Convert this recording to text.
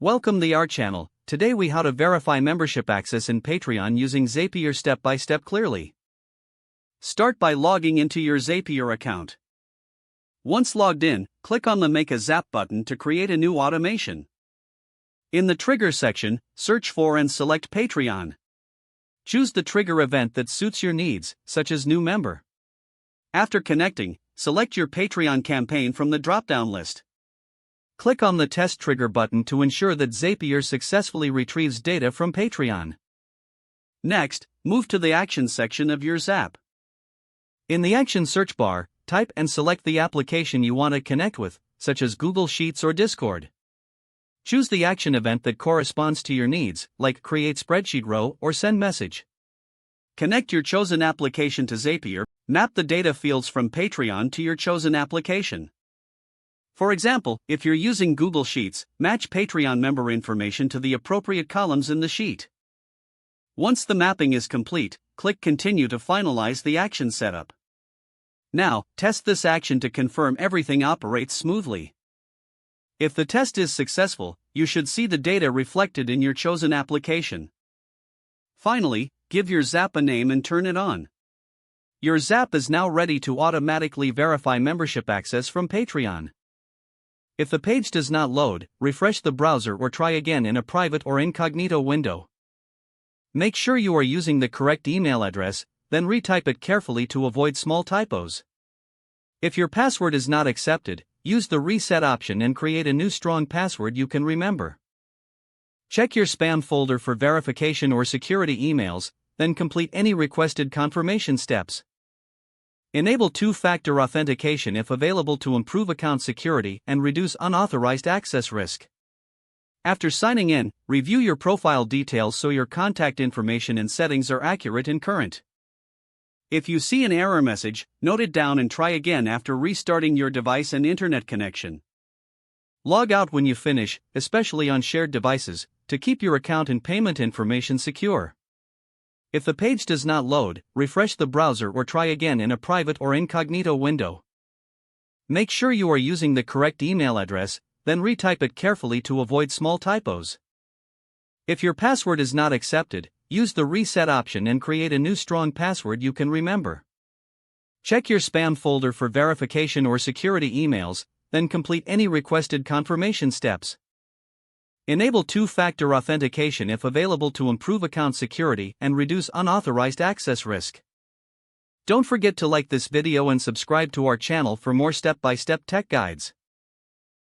Welcome to our channel. Today we how to verify membership access in Patreon using Zapier step by step clearly. Start by logging into your Zapier account. Once logged in, click on the Make a Zap button to create a new automation. In the Trigger section, search for and select Patreon. Choose the trigger event that suits your needs, such as new member. After connecting, select your Patreon campaign from the drop-down list. Click on the Test Trigger button to ensure that Zapier successfully retrieves data from Patreon. Next, move to the Actions section of your Zap. In the Action search bar, type and select the application you want to connect with, such as Google Sheets or Discord. Choose the action event that corresponds to your needs, like Create Spreadsheet Row or Send Message. Connect your chosen application to Zapier. Map the data fields from Patreon to your chosen application. For example, if you're using Google Sheets, match Patreon member information to the appropriate columns in the sheet. Once the mapping is complete, click Continue to finalize the action setup. Now, test this action to confirm everything operates smoothly. If the test is successful, you should see the data reflected in your chosen application. Finally, give your Zap a name and turn it on. Your Zap is now ready to automatically verify membership access from Patreon. If the page does not load, refresh the browser or try again in a private or incognito window. Make sure you are using the correct email address, then retype it carefully to avoid small typos. If your password is not accepted, use the reset option and create a new strong password you can remember. Check your spam folder for verification or security emails, then complete any requested confirmation steps. Enable two-factor authentication if available to improve account security and reduce unauthorized access risk. After signing in, review your profile details so your contact information and settings are accurate and current. If you see an error message, note it down and try again after restarting your device and internet connection. Log out when you finish, especially on shared devices, to keep your account and payment information secure. If the page does not load, refresh the browser or try again in a private or incognito window. Make sure you are using the correct email address, then retype it carefully to avoid small typos. If your password is not accepted, use the reset option and create a new strong password you can remember. Check your spam folder for verification or security emails, then complete any requested confirmation steps. Enable two-factor authentication if available to improve account security and reduce unauthorized access risk. Don't forget to like this video and subscribe to our channel for more step-by-step tech guides.